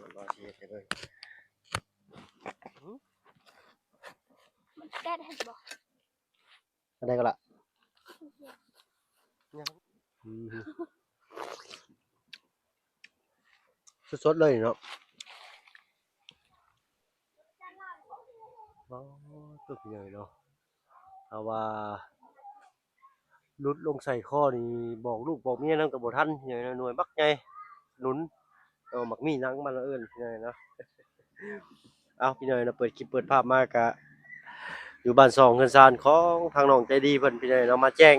มันบ่สิเฮ็ดให้เบิ่งมันแก้ได้บ่อันใดก็ล่ะอืมสดๆเลยเนาะอ๋อตึกใหญ่เนาะถ้าว่าหลุดลงใส่คอนี่บอกลูกบอกเมียนำก็บ่ทันใหญ่นะหน่วยบักใหญ่หนุนมักมีหนังมันละเอิ้นใหญ่เนาะอ้าวพี่น้อยเนาะเปิดคลิปเปิดภาพมาก็อยู่บ้าน2เฮือนซานของทางน้องใจดีเพิ่นพี่น้อยเนาะมาแจ้ง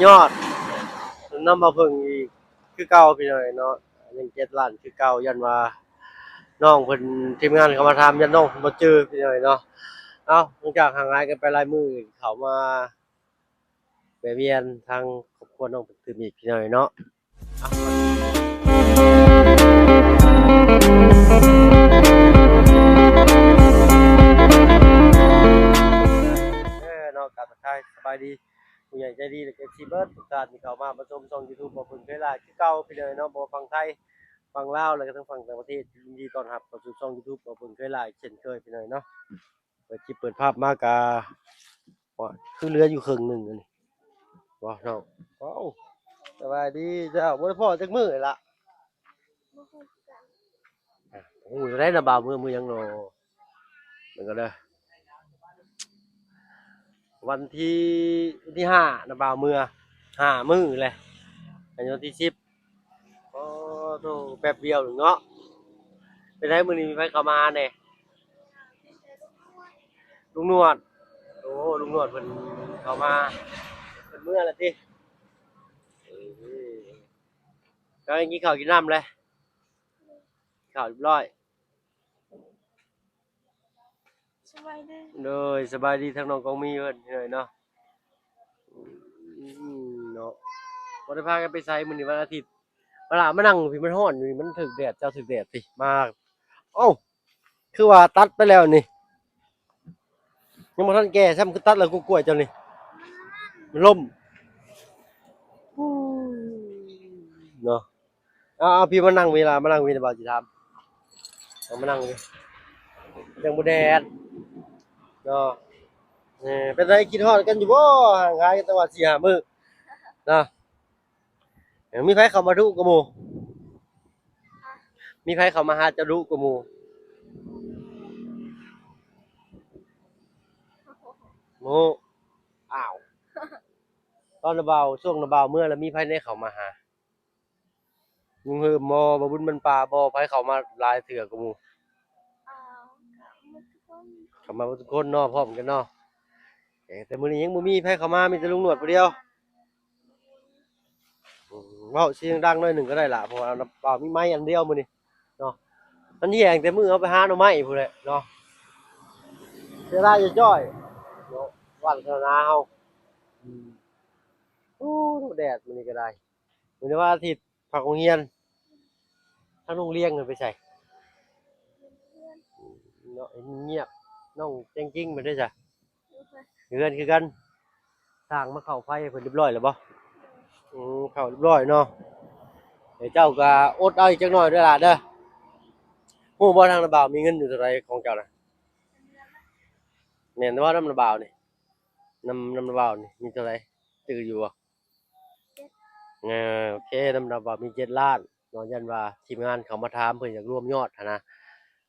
ยอดนำมาเพิ่งอีกคือเก่าพี่น้อยเนาะยัง7ล้านคือเก่ายันว่าน้องเพิ่นทีมงานเขามาถามยันน้องเพิ่นบ่จื้อพี่น้อยเนาะเอ้าหลังจากห่างหายกันไปหลายมื้อเขามาแวะเวียนทางครอบครัวน้องเพิ่นตื่นอีกพี่น้อยเนาะเนาะกราบทักทายสบายดีผู้ใหญ่ใจดีและ FC เบิดทุกท่านที่เข้ามาชมช่อง YouTube บ่เพิ่งเคยหลายคือเก่าพี่น้อยเนาะบ่ฟังไทยฟังลาวแล้วก็ทั้งฟังต่างประเทศยินดีต้อนรับเข้าสู่ช่อง YouTube บ่เพิ่งเคยหลายเช่นเคยพี่น้อยเนาะเปิดคลิปเปิดภาพมากะว่าคือเหลืออยู่ครึ่งหนึงอันนี้ว้าวน้องว้าวสบายดีเจ้าบ่ได้พ้อจักมื้อล่ะบ่ฮู้กันโอ้ยได้นะบ่าวมื้อยังเนาะมันก็เด้อวันที่5นะบ่าว5มื้อแหละอันนี้วันที่10อ๋อโธ่แป๊บเดียวนึงเนาะเป็นไดมื้อนี้มีไผเข้ามาแหน่ลุงนวดโอ้ลุงนวดเพิ่นเข้ามาเพิ่นเมื่อแล้วติเออก็กินข้าวกินน้ำเลยข้าวเรียบร้อยสบายดีโดยสบายดีทั้งน้องกองมีเพิ่นเลยเนาะเนาะบ่ได้พากันไปไสมื้อนี้วันอาทิตย์เวลามานั่งพี่มันร้อนอยู่นี่มันถึกแดดเจ้าถึกแดดสิมาเอ้าคือว่าตัดไปแล้วนี่ยังบ่ทันแก่ซ้ำคือตัดแล้วกูกล้วยเจ้านี่มันล่มเนาะเอาพี่มานั่งเวลามานั่งเวลาบ่าวสิถามเอามานั่งดิยังบ่แดดเนาะเป็นไรคิดฮอดกันอยู่บ่ห่างหายกันแต่ว่า4-5มื้อเนาะมีไผเข้ามาดุกว่าหมู่มีไผเข้ามาหาเจ้าดุกว่าหมู่หมู่อ้าวตอนน่ะบ่าวช่วงน่ะบ่าวเมื่อแล้วมีไผได้เข้ามาหามึงเฮิมบ่บ่บุญมันปลาบ่ไผเข้ามาหลายเทื่อกว่าหมู่อ้าวกับทุกคน เข้ามาเบิดทุกคนเนาะพร้อมกันเนาะแต่มื้อนี้ยังบ่มีไผเข้ามามีแต่ลุงหนวดผู้เดียวเว้าเสียงดังหน่อยหนึ่งก็ได้ล่ะเพราะว่าบ่าวมีไม้อันเดียวมื้อนี้เนาะมันแย่งแต่มื้อเอาไปหาหน่อไม้พู้นแหละเนาะเสียดายจะจ้อยเนาะวันศาสนาเฮาอืมโอ้แดดมื้อนี้ก็ได้มื้อนี้วันอาทิตย์พักโรงเรียนทางโรงเรียนเพิ่นไปไสเนาะเงียบน้องแจ้งจริงไปได้จ้ะเฮือนคือกันสร้างมาเข้าไฟให้เพิ่นเรียบร้อยแล้วบ่เข้าเรียบร้อยเนาะเดี๋ยวเจ้าก็อดเอาอีกจักหน่อยเด้อล่ะเด้อฮู้บ่ทางระบ่าวมีเงินอยู่เท่าไรของเจ้าน่ะแม่นบ่นำระบ่าวนี่นำระบ่าวนี่มีเท่าไรตื่ออยู่บ่เอโอเคนำระบ่าวมี7ล้านเนาะยันว่าทีมงานเขามาถามเพิ่นอยากรวมยอดหันนะ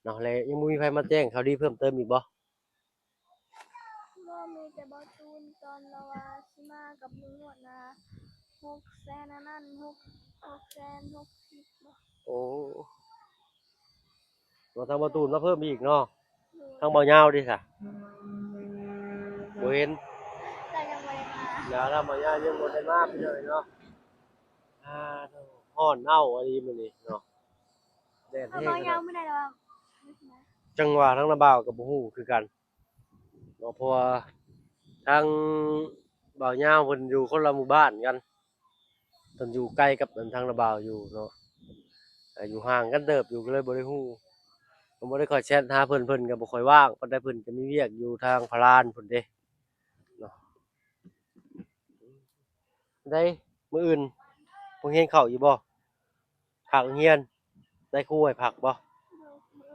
เนาะแล้วยังบ่มีไผมาแจ้งข่าวดีเพิ่มเติมอีกบ่บ่มีแต่บ่ตูนตอนเราว่าสิมากับลุงหนวดนะ600,000อันนั้น660,000บ่โอ้เนาะทางบ่ตูนมาเพิ่มอีกเนาะโดยทางบ่ยาวดิซะบ่เห็นแต่ยังบ่ได้มาอย่าทางบ่ยาวยังบ่ได้มาพี่น้อยเนาะโธ่ร้อนอ้าวอะลีมื้อนี้เนาะแดดถ้าแฮงขนาดบ่ยาวไม่ได้หรอกจังหวะทางระบ่าวก็บ่ฮู้คือกันเนาะเพราะว่าทางบ่าวยาวเพิ่นอยู่คนละหมู่บ้านกันเพิ่นอยู่ใกล้กับทางระบ่าวอยู่เนาะอยู่ห่างกันเติบอยู่ก็เลยบ่ได้ฮู้ผมบ่ได้ค่อยแชตหาเพิ่นก็บ่ค่อยว่างปานใดเพิ่นก็มีเวียกอยู่ทางพารานพุ่นเด้เนาะได้มื้ออื่นโรงเรียนเข้าอยู่บ่ภาคโรงเรียนได้ ได้ครู่ให้พักบ่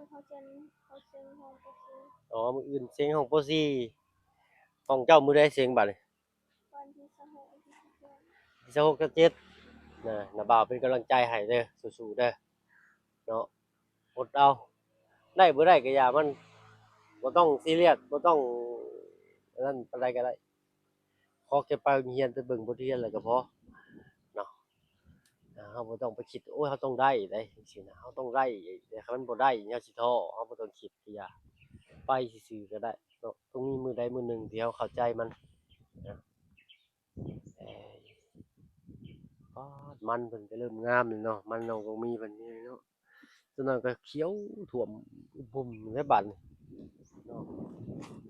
เขาเจนเขาเจนห้องก็คือ อ๋อมื้ออื่นเสียงของโปซี่ของเจ้ามื้อใดเสียงบัดนี้ วันที่26วันที่17ที่26กับ7น้าบ่าวเป็นกำลังใจให้เด้อสู้ๆเด้อเนาะอดเอาได้บ่ได้ก็อย่ามันบ่ต้องซีเรียสบ่ต้องอันนั้นปานใดก็ได้ขอแค่ไปโรงเรียนไปเบิ่งบทเรียนแล้วก็พอเนาะเราบ่ต้องไปคิดโอ้ยเราต้องได้จังซี่นะเราต้องได้แต่คันมันบ่ได้อย่าสิท้อเราบ่ต้องคิดก็อย่าไปซื่อๆก็ได้เนาะต้องมีมื้อใดมื้อหนึ่งที่เราเข้าใจมันนะเอ่อ ป๊าดมันเพิ่นก็เริ่มงามแล้วเนาะมันน้องก็มีเพิ่นนี่เนาะส่วนนั้นก็เขียวท่วมพุ่มในบ้านนี่เนาะ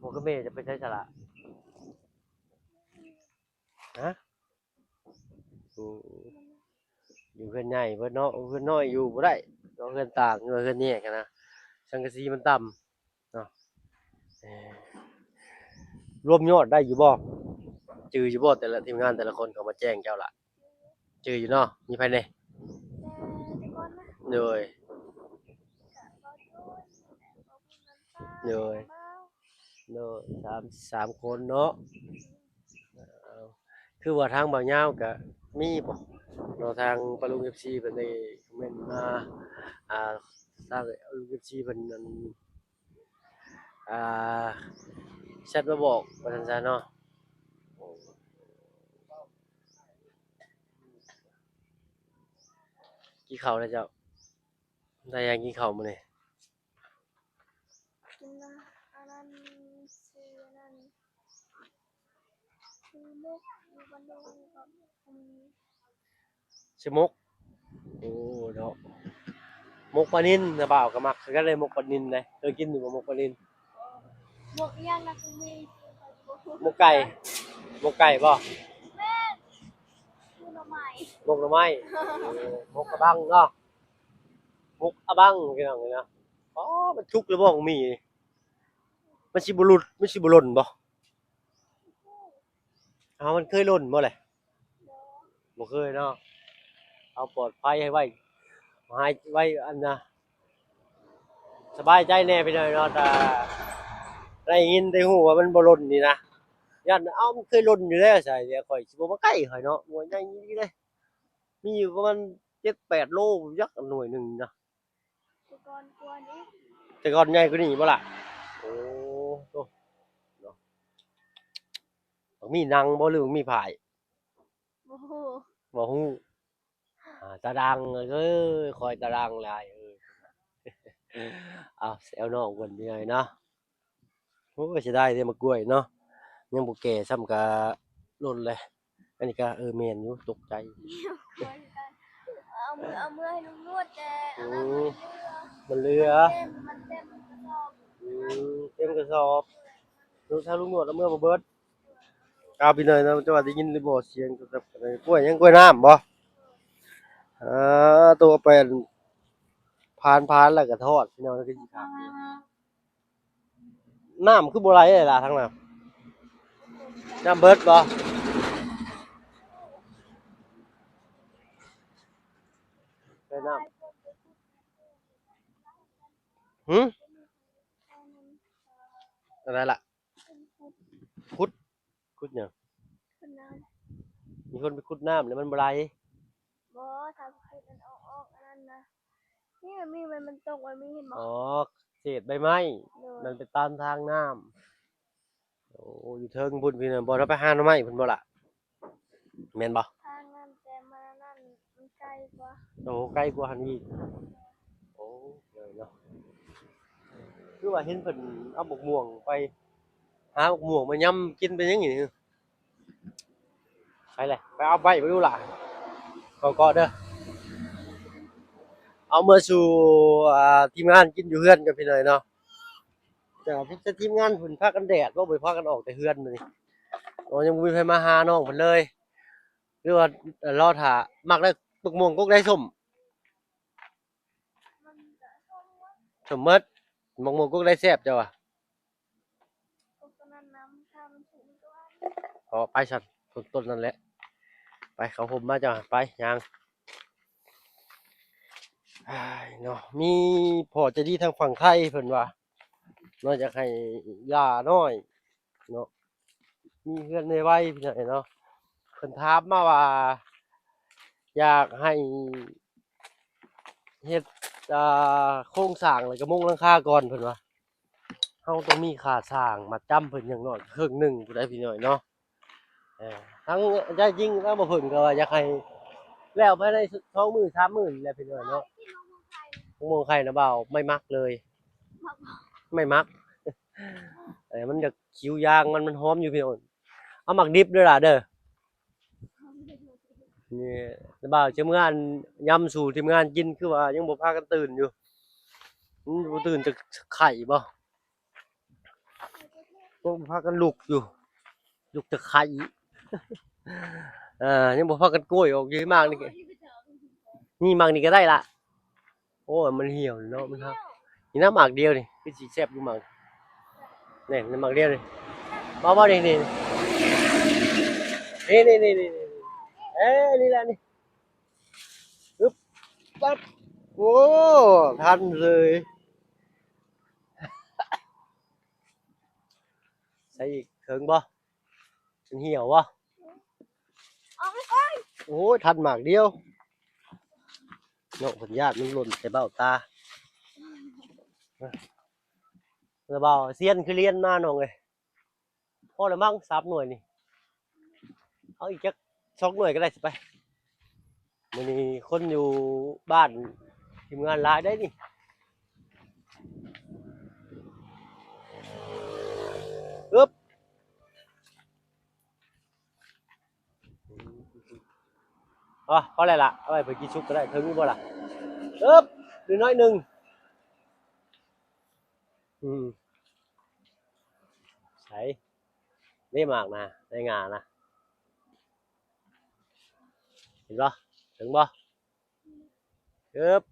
พ่อกับแม่จะไปไสซะล่ะฮะอืออยู่เฮือนใหญ่เพิ่นเนาะเฮือนน้อยอยู่บ่ได้เนาะเฮือนต่างเฮือนแยกอะนะสังกะสีมันต่ำเนาะเอ่อรวมยอดได้อยู่บ่จืออยู่บ่แต่ละทีมงานแต่ละคนเขามาแจ้งเจ้าล่ะจืออยู่เนาะมีไผแหน่แต่ก่อนนะโดยก็โดย โน้สามคนเนาะเอาคือว่าทางบ่าวยาวก็มีบ่เนาะทางปะลุง FC เพิ่นได้คอมเมนต์มาอ่าทางปะลุง FC เพิ่นนั่นอ่าแชตมาบอกว่าซั่นซะเนาะกินข้าวแล้วเจ้าได้ยังกินข้าวมื้อนี้กินนะอันนั้นซื้ออันนั้นซื้อมุกอยู่บ้านดงกับสิมกโอ้เนาะมกปลานิลน่ะบ่าวก็มักคือกันเลยมกปลานิลเลยเคยกินอยู่บ่มกปลานิลหมวกอีหยังนะคือมีมกไก่มกไก่บ่แม่คือหน่อไม้ มกหน่อไม้มกกะบังเนาะมกอะบังพี่น้องเอ้ยเนาะอ๋อมันทุกข์หรือบ่ของมีนี่มันสิบ่หลุดมันสิบ่หล่นบ่อ้าวมันเคยหล่นบ่แหละบ่เคยเนาะเอาปลอดภัยให้ไว้ให้ไว้อันน่ะสบายใจแหน่พี่น้องเนาะถ้าได้ยินได้ฮู้ว่ามันบ่หล่นนี่นะย้านอ้าวมันเคยหล่นอยู่แล้วไสเดี๋ยวข้อยสิบ่มาใกล้ข้อยเนาะหน่วยใหญ่อีหลีเด้มีอยู่ประมาณ7-8โลจักหน่วยหนึงนะแต่ก่อนกวนอีกแต่ก่อนใหญ่กว่านี้บ่ล่ะโอ้โตเนาะบักมีหนังบ่หรือบักมีพายโอ้โหบ่ฮู้ตาดังเอ้ยคอยตาดังหลายอ้าวแซวน้องเพิ่นพี่น้อยเนาะโอ้ยเสียดายเด้มะกล้วยเนาะยังบ่แก่ซ้ำกะหล่นเลยอันนี้ก็แม่นอยู่ตกใจเอามือให้ลุงนวดแต่อือันนั้นมมันเหลือมันเต็มกระสอบ อืเต็มกระสอบลูกถ้าลุงนวดเอามือบ่เบิดเอาพี่น้อยเนาะจะว่าได้ยินหรือบ่เสียงกับกล้วยยังกล้วยน้ำบ่ตัวเป็นพานแล้วก็ทอดพี่น้องแล้วก็สิขาดน้ำคือบ่ไหลเลยล่ะทางนั้นน้ำเบิดบ่ได้น้ำหึอะไรล่ะขุดขุดหยังคนน้มีคนไปขุดน้ำแล้วมันบ่ไหลำบ่ทำคือมันออกอันนั้นนะนี่มันมีมันตกมันมีเห็นบ่อ๋อเศษใบไม้โดยมันไปตามทางน้ำโอ้อยู่เทิงพุ่นพี่น้องบ่เราไปหาหน่อไม้พุ่นบ่ล่ะแม่นบ่ทางนั้นแต่มันนั่นมันไกลกว่าโอ้ใกล้กว่าหันอีกโอ้เลยเนาะคือว่าเห็นเพิ่นเอาบักม่วงไปหาบักม่วงมายำกินเป็นหยังนี่ไปเลยไปเอาใบไปดูล่ะก็เด้อเอามาสู่ทีมงานกินอยู่เฮือนกับพี่น้อยเนาะแต่ว่าแต่ทีมงานเพิ่นพากันแดดบ่ไปพากันออกแต่เฮือนมื้อนี้อ๋อยังบ่มีไผมาหาน้องเพิ่นเลยหรือว่ารอท่ามักได้บักม่วงกกได้ส้มมันจะส้มว่าส้มเมิดบักม่วงกกได้แซ่บเจ้าว่ะตรงนั้นน้ำทำถึงตัว อ๋อไปซั่นต้นนั่นแหละไปเขาห่มมาจ้ะไปย่าง อ้ายเนาะมีพอใจะดีทางฝั่งไทยเพิ่นว่าเนาะอยากให้ย่าน้อยเนาะมีเพื่อนในวัยพี่น้อยเนาะเพิ่นถามมาว่าอยากให้เฮ็ดโครงสร้างแล้วก็มุงหลังคาก่อนเพิ่นว่าเฮาต้องมีค่าสร้างมัดจำเพิ่นอย่างน้อยครึ่งหนึ่งผู้ใดพี่น้อยเนาะเออทั้งใจจริงแล้วบ่เพิ่นก็ว่าอยากให้แล้วภายใน2มื้อ3มื้อนี่แหละพี่น้อยเนาะมะม่วงไข่นะบ่าวไม่มักเลย ไม่มักมันจะคิวยางมันหอมอยู่พี่โอนเอาหมักดิบด้วยล่ะเด้อนี่แล้วบ่าวทีมงานยำสู่ทีมงานกินคือว่ายังบ่พากันตื่นอยู่บ่ตื่นจากไข่บ่บ่พากันลุกอยู่ลุกจากไข่ยังบ่พากันโกยออกเยอะมากนี่นี่มักนี่ก็ได้ล่ะโอ้ยมันเหี่ยวเนาะมันครับนี่น้ำหมากเดียวนี่คือสิแซ่บอยู่หมากนี่น้ำหมากเดียวนี่บ่นี่นี่นี่เอ้ยนี่แหละนี่ปึ๊บปั๊บโอ้ทันเลยใส่อีกถึงบ่มันเหี่ยวบ่เอาไปก่อน โอ้ยทันหมากเดียวเนาะผลญาติมันหล่นใส่เบ้าตาแล้วเบาเซียนคือเรียนมาน้องเอ้ยพอแล้วมั้ง3หน่วยนี่เอาอีกจัก2หน่วยก็ได้สิไปมื้อนี้คนอยู่บ้านทีมงานหลายได้นี่ปึ๊บพอแล้วล่ะเอาไว้เพิ่นกินซุปก็ได้ถึงอยู่บ่ล่ะปึ๊บอีกน้อยหนึงอืมใส่ได้มากนะได้งานะเห็นบ่ถึงบ่ปึ๊บ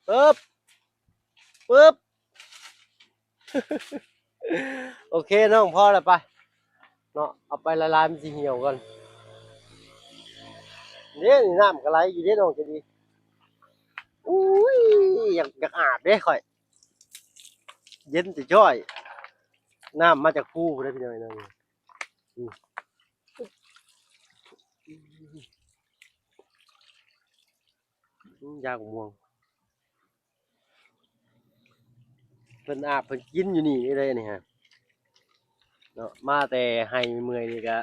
ปึ๊บปึ๊บโอเคน้องพอแล้วไปเนาะเอาไปละลายมันสิเหี่ยวก่อนเด้นี่น้ำก็ไหลอยู่เด้น้องจะดีอุ้ยอยากอาบเด้ข่อยเย็นจะจ้อยน้ำมาจากภูพุ่นเด้อพี่น้อยๆอืมยาม่วงเพิ่นอาบเพิ่นกินอยู่นี่เลยนี่ฮะเนาะมาแต่ให้เมื่อยนี่ก็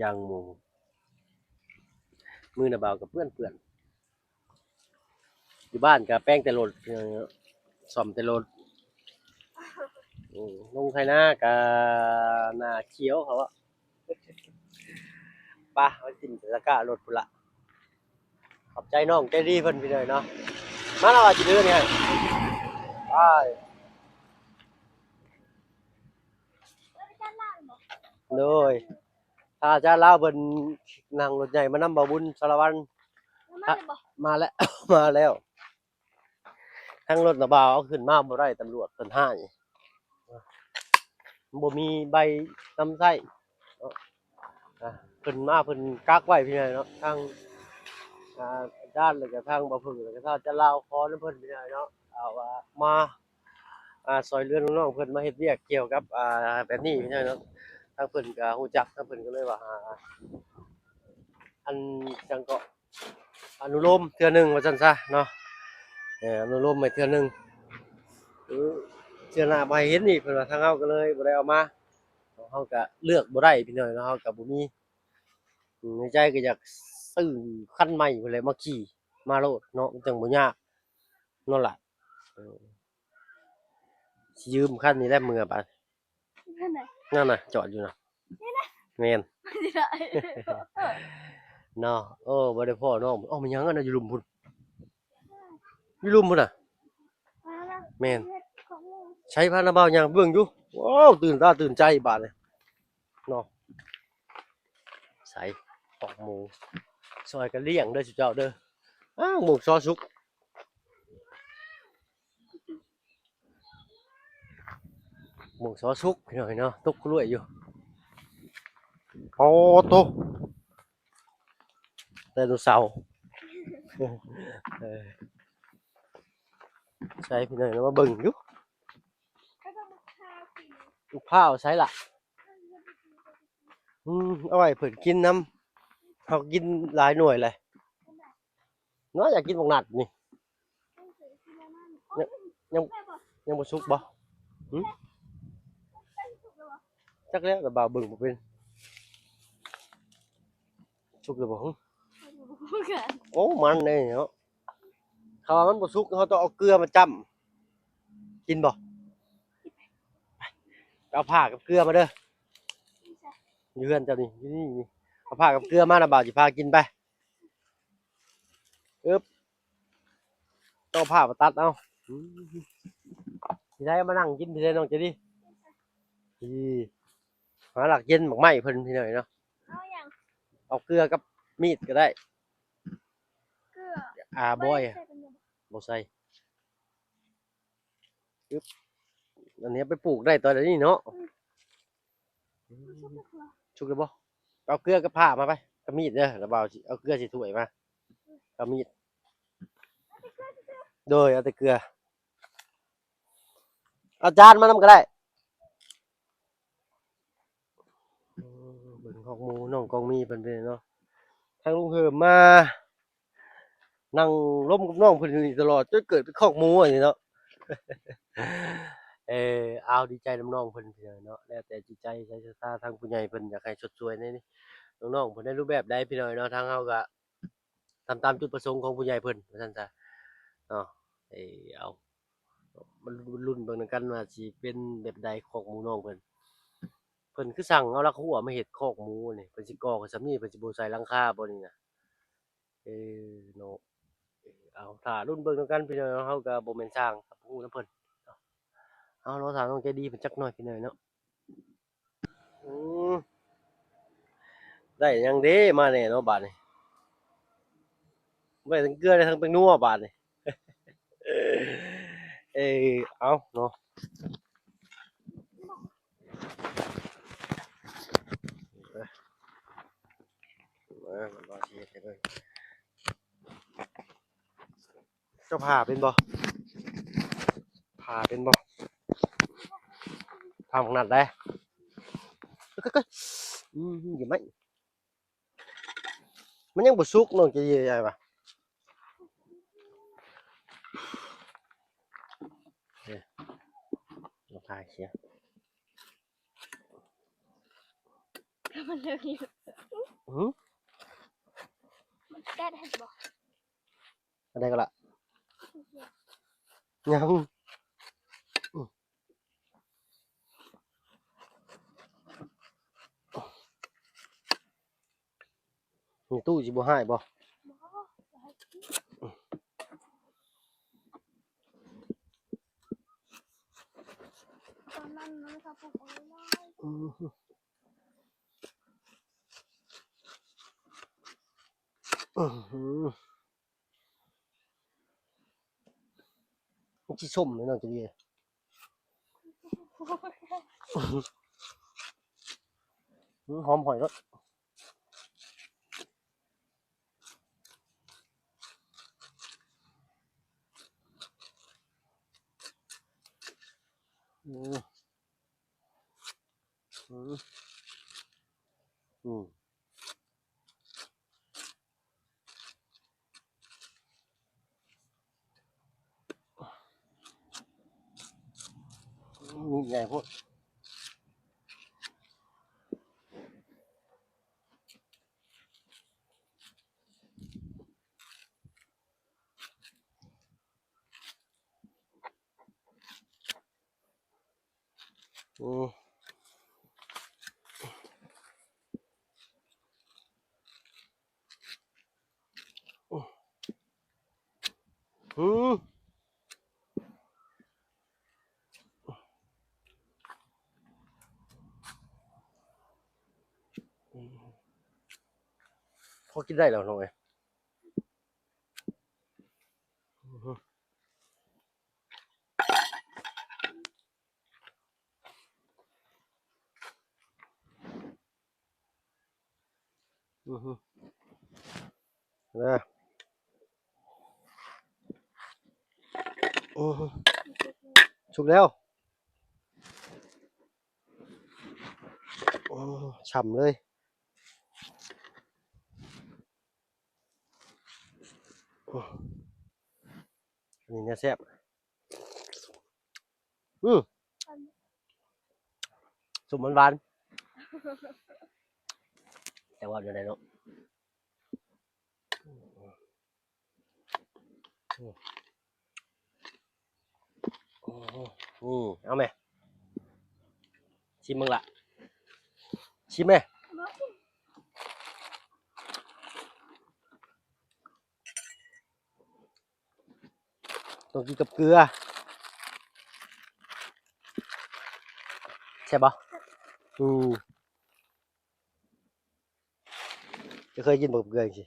ยังหมู่มือน่ะเบากับเปื้อนอยู่บ้านก็แป้งแต่รถซ่อมแต่รถลงไถนาก็หน้าเขียวเขาอะไปเอาจิ้มใส่ตะกร้ารถพุ่นล่ะขอบใจน้องใจดีเพิ่นพี่น้อยเนาะมาแล้วว่าสิเดือนี่ให้ไป แล้วไปจ้างล่างบอก เลยถ้าอาจารย์ลาวเพิ่นนั่งรถใหญ่มานำบ่าวบุญสารวัตร แล้วมาเลยบอก มาแล้ว มาแล้วทั้งรถน่ะบ่าวเอาขึ้นมาบ่ได้ตำรวจเพิ่นให้บ่มีใบนำไส้เนาะเพิ่นมาเพิ่นกักไว้พี่น้อยเนาะทางอาจารย์แล้วก็ทางบ่าวพึ่งแล้วก็ทางอาจารย์ลาวขอนำเพิ่นพี่น้อยเนาะเอาว่ามาช่วยเหลือน้องๆเพิ่นมาเฮ็ดเวียกเกี่ยวกับแบบนี้พี่น้อยเนาะทางเพิ่นก็ฮู้จักทางเพิ่นก็เลยว่าอันจังก็อนุโลมเทื่อหนึงว่าซั่นซะเนาะอนุโลมไปเทื่อหนึงเทื่อหน้าบ่ให้เห็นอีกเพิ่นว่าทางเฮาก็เลยบ่ได้เอามาเฮาก็เลือกบ่ได้พี่น้อยเนาะเฮาก็บ่มีในใจก็อยากซื้อคันใหม่พุ่นแหละมาขี่มาโลดเนาะมันจังบ่ยากนั่นล่ะเออสิยืมคันนี้แหละมื้อบัด นั่นไหน นั่นน่ะจอดอยู่น่ะแม่น ไม่ได้ เนาะบ่ได้พ้อน้องอ้าวมันหยังอันน่ะอยู่หลุมพุ่นอยู่หลุมพุ่นน่ะ มาแล้ว แม่น เฮ็ดของมึง ใช้พานาบ่าวยังเบิ่งอยู่ว้าวตื่นตาตื่นใจบาดนี้เนาะใส่ตอกหมูซอยกันเลี้ยงเด้อสุเจ้าเด้อหมูซอสุกหมูซอสุกพี่น้อยเนาะตกกล้วยอยู่ โอ้โตไดโนเสาร์เออใช่พี่น้อยแล้วมาเบิ่งอยู่ ก็ต้องมาคากิน ลูกพร้าวใช้ล่ะเอาไว้เพิ่นกินน้ำเขากินหลายหน่วยเลยเนาะอยากกินบักนัดนี่ยังยังยังบ่สุกบ่หึจักแล้วแต่บ่าวเบิ่งบ่เป็นสุกแล้วบ่หึโอ้มันเลยเนาะเขาว่ามันบ่สุกเขาต้องเอาเกลือมาจ้ำกินบ่เอาผ้ากับเกลือมาเด้ออยู่เฮือนเจ้านี่อยู่นี่เอาผ้ากับเกลือมานะบ่าวสิพากินไปอึ๊บต้องเอาผ้ามาตัดเอาสิได้มานั่งกินพี่ได้น้องเจดีพี่หาหลักเย็นหมักไหม้เพิ่นพี่หน่อยเนาะ เอาอย่าง เอาเกลือกับมีดก็ได้ เกลือ บอย ใส่เป็นยัง บ่ใส่อึ๊บอันนี้ไปปลูกได้ตอนนี้เนาะชุกเลยบ่เอาเกลือกับผ้ามาไปกับมีดเด้อแล้วบ่าวสิเอาเกลือสิถ้วยมากับมีดโดยเอาแต่เกลือเอาจานมานำก็ได้เบิ่งของหมูน้องกองมีเพิ่นเป็นเนาะทางลุงเหิมมานั่งร่มกับน้องเพิ่นอยู่นี่ตลอดจนเกิดเป็นคอกหมูอันนี้เนาะ เอาดีใจน้ำน้องเพิ่นพี่น้อยเนาะแล้วแต่จิตใจใจศรัทธาทางผู้ใหญ่เพิ่นอยากให้ชดช่วยในนี้น้องๆเพิ่นได้รูปแบบใดพี่น้อยเนาะทางเฮาก็ทำตามจุดประสงค์ของผู้ใหญ่เพิ่นว่าซั่นซะเนาะเอามันลุ้นเบิ่งนำกันว่าสิเป็นแบบใดคอกหมูน้องเพิ่นคือสั่งเอาลักหัวมาเฮ็ดคอกหมูนี่เพิ่นสิก่อกันซำนี้เพิ่นสิบ่ใส่หลังคาบ่นี่น่ะเนาะเอาถ้าลุ้นเบิ่งนำกันพี่น้อยเนาะเฮาก็บ่แม่นช่างครับฮู้นำเพิ่น เอาเราถามน้องใจดีเป็นจักหน่อยพี่หน่อยเนาะอืมได้หยังเด้มาแน่เนาะบาดนี้ได้ทั้งเกลือได้ทั้งเป็นนัวบาดนี้เอาเนาะมาบ่สิเฮ็ดให้เบิ่งเจ้าผ่าเป็นบ่ผ่าเป็นบ่ผ่าของนัดได้ก็อย่าไหมมันยังบ่สุกน้องใจดีใหญ่ป่ะเราผ่าเสีย มันเลยอยู่ หือ มันแก้ได้บ่ อะไรก็ล่ะยังมีตู้สิบ่ให้บ่ตอนนั้นมันก็ปลูกเอาไว้ อืออื้อหือมันสิส้มเลยน้องใจดีหอมหอยรสอืมอืมอืมนี่ใหญ่โพดอืมอืมพอกินได้แล้วน้องเอ้ย อือฮึนะอือฮึสุกแล้วอือฉ่ำเลยอืออันนี้เนี่ยแซ่บอืมสุกมันหวานแต่ว่าอยู่ไหนเนาะอืมอืมเอาไหมชิมมึงละชิมไหมต้องกินกับเกลือใช่ปะอืมจะเคยกินแบบเกลือสิ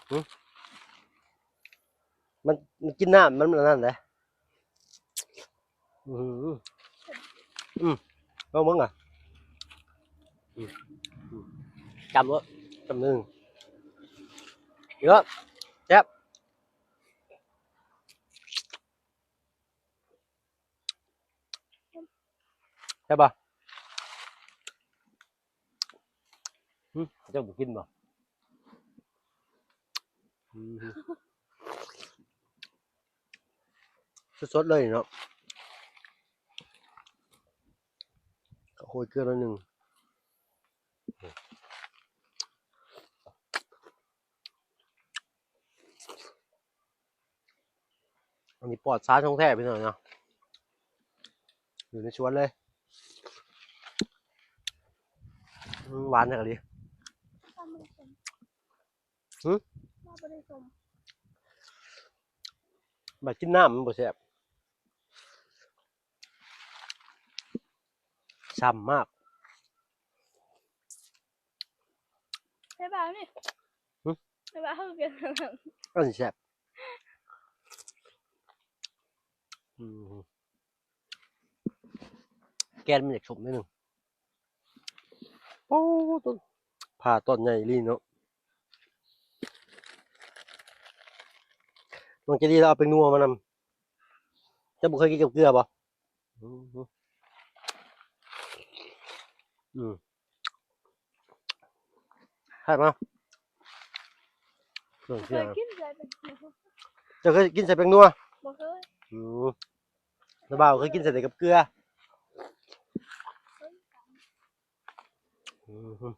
หึมันกินน้ำมันนั่นแหละอืมอืมเอามึงอ่ะอืมอืมจำไว้จำหนึ่งเยอะแซ่บใช่ปะเจ้าบุกินบ่อืมสดๆเลยเนาะโอ้ยเกลือหน่อยหนึ่งอันนี้ปลอดสารของแท้พี่น้องเนาะอยู่ในสวนเลยหวานจังเลยข้าวมันสม หึ ข้าวบริสม แบบกินน้ำมันบ่แซ่บฉ่ำมาก ใช่ป่ะนี่ หึ ใช่ป่ะเขาเกิดอะไร ก็สิแซ่บอืมแกนมันอยากสมนิดหนึงโอ้ต้นผ่าต้นใหญ่อีหลีเนาะน้องเจดีเราเอาไปนัวมานำเจ้าบ่เคยกินกับเกลือบ่อืมอืมใช่มาเครื่อง เค เกลือย กินใจเป็น เจ้าเคยกินใส่แป้งนัวบ่เคยอืมแล้วบ่าวเคยกินใส่แต่กับเกลืออืม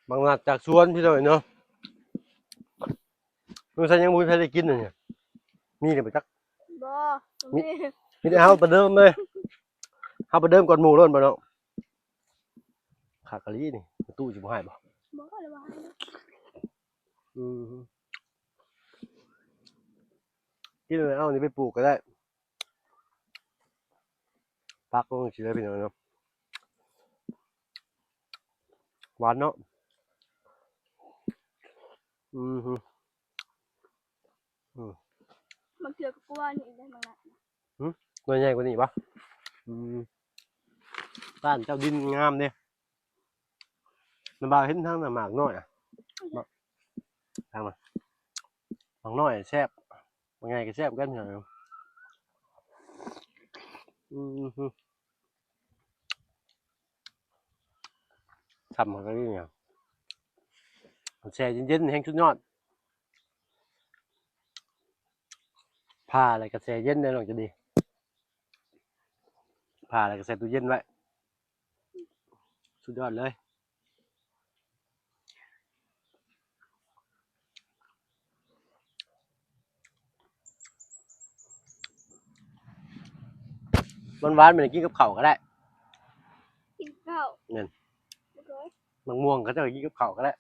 บางนัดจากสวนพี่น้อยเนาะเมื่อฉันยังบ่มีใครได้กินเลยเนี่ยมีเนี่ยไปจัก บ่ มี มี มีแต่เฮาประเดิมเลยเฮาประเดิมก่อนหมู่โล้นบ่เนาะขากะลีนี่ตู้สิบ่ให้บ่ บ่ก็เลยว่าให้นะ อืมกินเลยเอานี่ไปปลูกก็ได้ปักลงสิได้พี่น้องเนาะหวานเนาะอืมฮึอืม มันเกี่ยวกับกลัวนี่ได้มั้งนะ หน่วยใหญ่กว่านี้ปะอืมบ้านเจ้าดินงามเด้น้ำบาวเห็นทางน่ะหมากน้อยอ่ะหมากทางน่ะหมากน้อยแซ่บบางไงก็แซ่บกันพี่น้องเนาะอืมฮึทำมันก็นี่เนี่ยแช่เย็นๆแห้งชุดยอดผ้าอะไรก็แช่เย็นได้หน่อยจะดีผ้าอะไรก็ใส่ตู้เย็นไว้สุดยอดเลยหวานๆมันกินกับข้าวก็ได้ กินข้าว เนี่ย บ่เคย มะม่วงก็จะกินกับข้าวก็ได้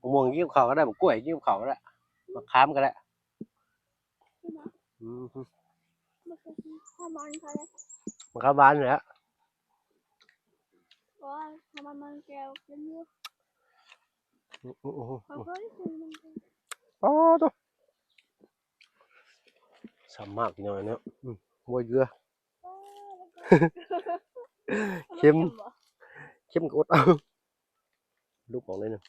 มะม่วงกินกับข้าวก็ได้มะกล้วยกินกับข้าวก็ได้มะขามก็ได้ใช่ไหมอืมฮึ บ่เคยกินข้าวมันเขาเลย มะขามหวานอยู่แล้ว เพราะว่าข้าวมันแก้วกินอยู่ อืออืออือ เขาเคยกินมันแก้ว อ๋อตัวฉ่ำมากพี่น้อยเนาะบัวเยอะ แล้วก็ เค็ม บ่ เข้มกดเอาลูกออกเลยนะ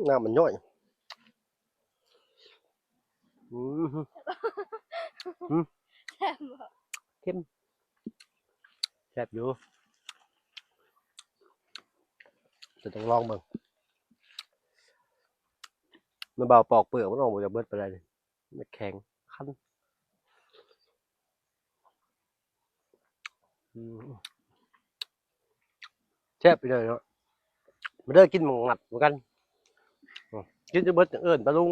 น้ำมันย่อยอืม แซ่บบ่ เข้มแซ่บอยู่จะต้องลองบ้างมันเบาปอกเปลือกมันออกมาจากเบิดไปเลยมันแข็งคันอืมแซ่บไปเลยเนาะมาเด้อกินหมังงัดเหมือนกันกินจะเบิดอย่างอื่นปะลุง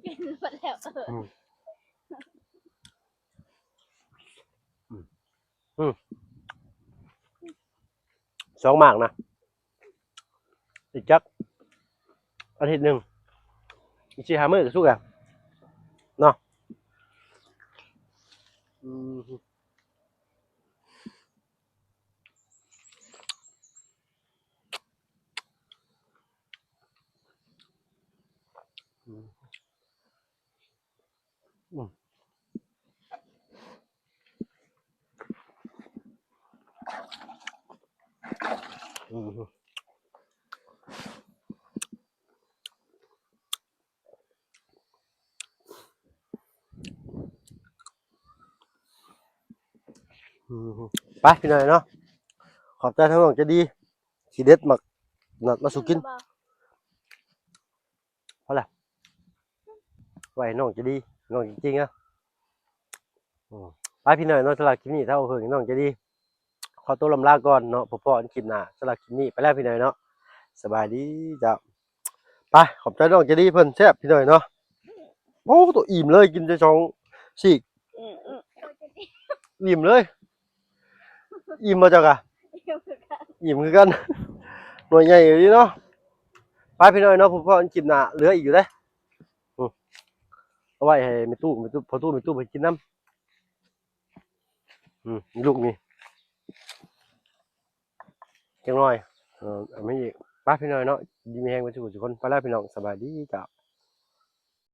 กินหมดแล้วสองหมากนะอีกจักอาทิตย์หนึ่งอีกสี่ห้ามื้อก็สู้กันเนาะอืมอืมอืมอืมอืมไปพี่หน่อยเนาะขอบใจทั้งน้องจะดีสีเด็ดหมักนัดมาสู่กิน บ่ ไว้น้องจะดีน้องจริงๆนะอืมไปพี่หน่อยเนาะสำหรับคลิปนี้ถ้าเอาเพิ่งน้องจะดีขอตัวลำลาก่อนเนาะพบกันคลิปหน้าสำหรับคลิปนี้ไปแล้วพี่หน่อยเนาะสบายดีจ้ะไปขอบใจน้องจะดีเพิ่นแซ่บพี่หน่อยเนาะโอ้ตัวอิ่มเลยกินจะช่องสี่ ตัวจะดี อิ่มเลยอิ่มมาจากอะ เดียวกัน อิ่มคือกันหน่วยใหญ่อยู่ดีเนาะไปพี่หน่อยเนาะพบกันคลิปหน้าเหลืออีกอยู่เด้อืมเอาไว้ให้มีตู้พอตู้มีตู้ไปกินน้ำมีลูกนี่จังหน่อยเอาไม่อีกไปพี่หน่อยเนาะดีมีแฮงไปทุกคนไปแล้วพี่น้องสบายดีจ้ะ